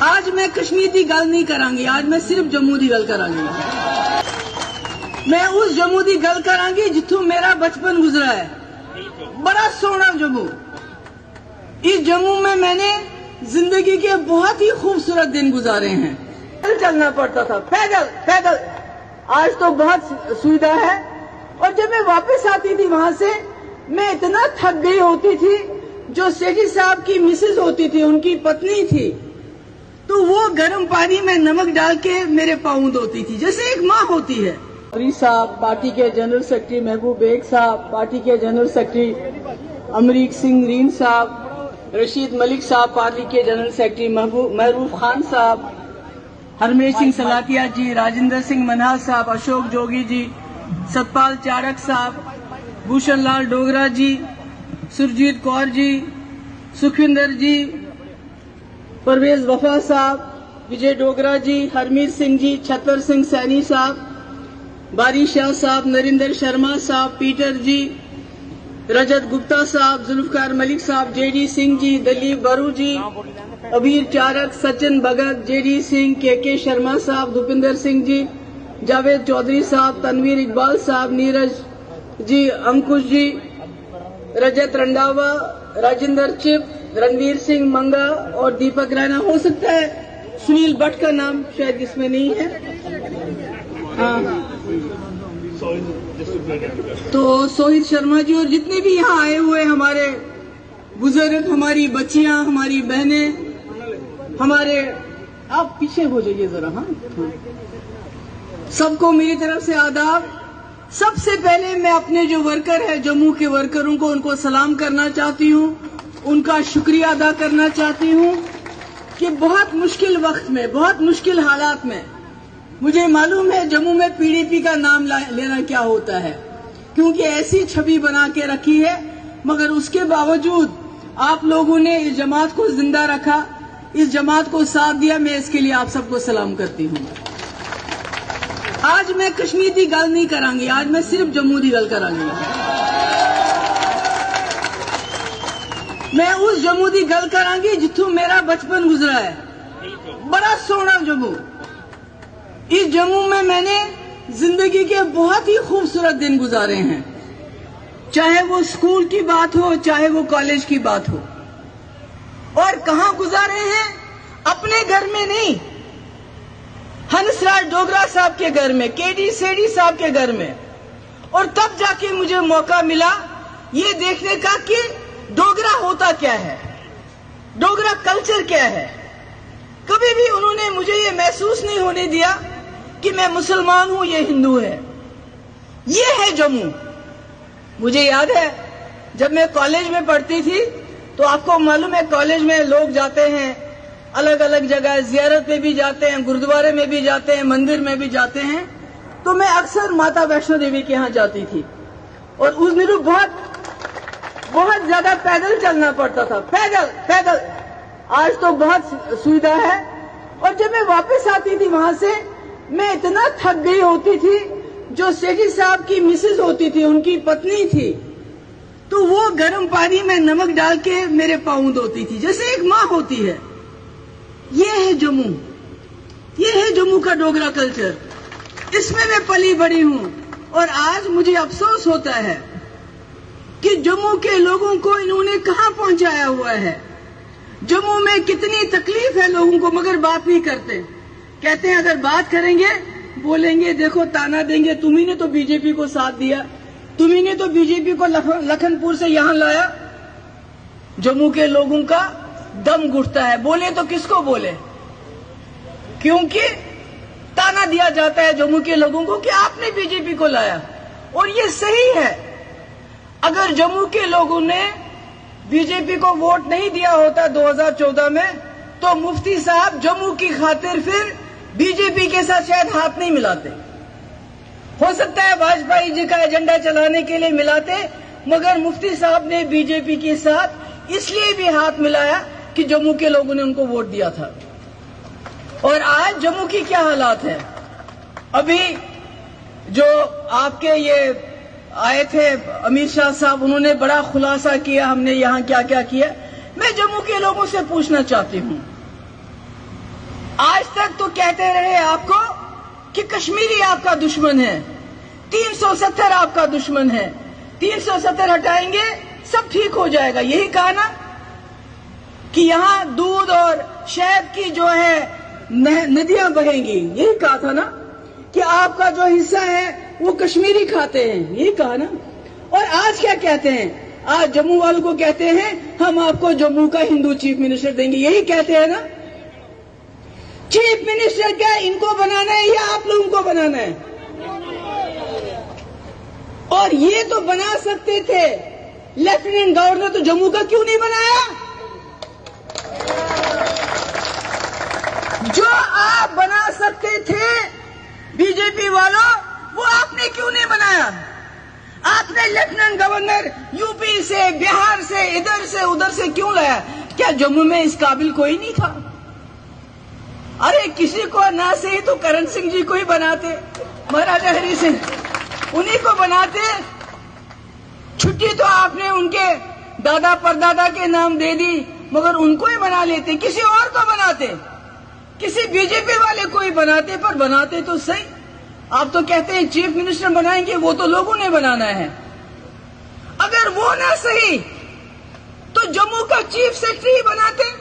आज मैं कश्मीर की गल नहीं करांगी, आज मैं सिर्फ जम्मू की गल करांगी। मैं उस जम्मू की गल करांगी जिथों मेरा बचपन गुजरा है। बड़ा सोहना जम्मू। इस जम्मू में मैंने जिंदगी के बहुत ही खूबसूरत दिन गुजारे हैं। पैदल चलना पड़ता था, पैदल। आज तो बहुत सुविधा है। और जब मैं वापस आती थी वहां से, मैं इतना थक गई होती थी। जो सेठी साहब की मिसेज होती थी, उनकी पत्नी थी, तो वो गर्म पानी में नमक डाल के मेरे पाँव धोती थी, जैसे एक माँ होती है। री साहब, पार्टी के जनरल सेक्रेटरी महबूब बेग साहब, पार्टी के जनरल सेक्रेटरी अमरीक सिंह रीन साहब, रशीद मलिक साहब, पार्टी के जनरल सेक्रेटरी महबूब खान साहब, हरमेश सिंह सलातिया जी, राजेंद्र सिंह मनहास साहब, अशोक जोगी जी, सतपाल चारक साहब, भूषण लाल डोगरा जी, सुरजीत कौर जी, सुखविंदर जी, परवेज वफा साहब, विजय डोगरा जी, हरमीत सिंह जी, छतर सिंह सैनी साहब, बारी शाह साहब, नरिंदर शर्मा साहब, पीटर जी, रजत गुप्ता साहब, जुल्फकार मलिक साहब, जेडी सिंह जी, दलीप बरू जी, अबीर चारक, सचिन भगत, जेडी सिंह, के शर्मा साहब, भूपिंदर सिंह जी, जावेद चौधरी साहब, तनवीर इकबाल साहब, नीरज जी, अंकुश जी, रजत रंडावा, राजेंद्र चिप, रणवीर सिंह मंगा और दीपक रैना। हो सकता है सुनील भट्ट का नाम शायद इसमें नहीं है। हाँ, तो सोहित शर्मा जी और जितने भी यहाँ आए हुए हमारे बुजुर्ग, हमारी बच्चियां, हमारी बहनें, हमारे, आप पीछे हो जाइए जरा। हाँ, सबको मेरी तरफ से आदाब। सबसे पहले मैं अपने जो वर्कर है, जम्मू के वर्करों को, उनको सलाम करना चाहती हूँ, उनका शुक्रिया अदा करना चाहती हूँ कि बहुत मुश्किल वक्त में, बहुत मुश्किल हालात में, मुझे मालूम है जम्मू में पीडीपी का नाम लेना क्या होता है, क्योंकि ऐसी छवि बना के रखी है, मगर उसके बावजूद आप लोगों ने इस जमात को जिंदा रखा, इस जमात को साथ दिया। मैं इसके लिए आप सबको सलाम करती हूँ। आज मैं कश्मीर की गल नहीं करांगी, आज मैं सिर्फ जम्मू की गल करांगी। मैं उस जम्मू की गल करांगी जिथों मेरा बचपन गुजरा है। बड़ा सोहना जम्मू। इस जम्मू में मैंने जिंदगी के बहुत ही खूबसूरत दिन गुजारे हैं, चाहे वो स्कूल की बात हो, चाहे वो कॉलेज की बात हो। और कहां गुजारे हैं? अपने घर में नहीं, हंसराज डोगरा साहब के घर में, केडी सेठी साहब के घर में। और तब जाके मुझे मौका मिला ये देखने का कि डोगरा होता क्या है, डोगरा कल्चर क्या है। कभी भी उन्होंने मुझे ये महसूस नहीं होने दिया कि मैं मुसलमान हूं, ये हिंदू है। ये है जम्मू। मुझे याद है जब मैं कॉलेज में पढ़ती थी, तो आपको मालूम है कॉलेज में लोग जाते हैं अलग अलग जगह, जियारत पे भी जाते हैं, गुरुद्वारे में भी जाते हैं, मंदिर में भी जाते हैं। तो मैं अक्सर माता वैष्णो देवी के यहाँ जाती थी और उस दिनों बहुत ज्यादा पैदल चलना पड़ता था, पैदल। आज तो बहुत सुविधा है। और जब मैं वापस आती थी वहां से, मैं इतना थक गई होती थी। जो सेठी साहब की मिसेज होती थी, उनकी पत्नी थी, तो वो गर्म पानी में नमक डाल के मेरे पाँव धोती थी, जैसे एक माँ होती है। ये है जम्मू, ये है जम्मू का डोगरा कल्चर। इसमें मैं पली बड़ी हूँ। और आज मुझे अफसोस होता है कि जम्मू के लोगों को इन्होंने कहां पहुंचाया हुआ है। जम्मू में कितनी तकलीफ है लोगों को, मगर बात नहीं करते। कहते हैं अगर बात करेंगे, बोलेंगे देखो ताना देंगे, तुम्ही ने तो बीजेपी को साथ दिया, तुम्ही ने तो बीजेपी को लखनपुर से यहां लाया। जम्मू के लोगों का दम घुटता है। बोले तो किसको बोले, क्योंकि ताना दिया जाता है जम्मू के लोगों को कि आपने बीजेपी को लाया। और ये सही है। अगर जम्मू के लोगों ने बीजेपी को वोट नहीं दिया होता 2014 में, तो मुफ्ती साहब जम्मू की खातिर फिर बीजेपी के साथ शायद हाथ नहीं मिलाते। हो सकता है वाजपेयी जी का एजेंडा चलाने के लिए मिलाते, मगर मुफ्ती साहब ने बीजेपी के साथ इसलिए भी हाथ मिलाया कि जम्मू के लोगों ने उनको वोट दिया था। और आज जम्मू की क्या हालात है? अभी जो आपके ये आए थे अमीर शाह साहब, उन्होंने बड़ा खुलासा किया हमने यहाँ क्या क्या किया। मैं जम्मू के लोगों से पूछना चाहती हूँ आज तक तो कहते रहे आपको कि कश्मीरी आपका दुश्मन है, 370 आपका दुश्मन है, 370 हटाएंगे सब ठीक हो जाएगा। यही कहा ना कि यहाँ दूध और शहद की जो है नदियां बहेंगी, यही कहा था ना कि आपका जो हिस्सा है वो कश्मीरी खाते हैं, यही कहा ना। और आज क्या कहते हैं? आज जम्मू वालों को कहते हैं हम आपको जम्मू का हिंदू चीफ मिनिस्टर देंगे, यही कहते हैं ना। चीफ मिनिस्टर क्या इनको बनाना है या आप लोगों को बनाना है? और ये तो बना सकते थे, लेफ्टिनेंट गवर्नर तो जम्मू का क्यों नहीं बनाया? जो आप बना सकते थे बीजेपी वालों, वो आपने क्यों नहीं बनाया? आपने लेफ्टिनेंट गवर्नर यूपी से, बिहार से, इधर से उधर से क्यों लाया? क्या जम्मू में इस काबिल कोई नहीं था? अरे किसी को ना सही तो करण सिंह जी को ही बनाते, महाराजा हरि सिंह, उन्हीं को बनाते। छुट्टी तो आपने उनके दादा परदादा के नाम दे दी, मगर उनको ही बना लेते, किसी और को बनाते, किसी बीजेपी वाले को ही बनाते, पर बनाते तो सही। आप तो कहते हैं चीफ मिनिस्टर बनाएंगे, वो तो लोगों ने बनाना है। अगर वो ना सही तो जम्मू का चीफ सेक्रेटरी बनाते।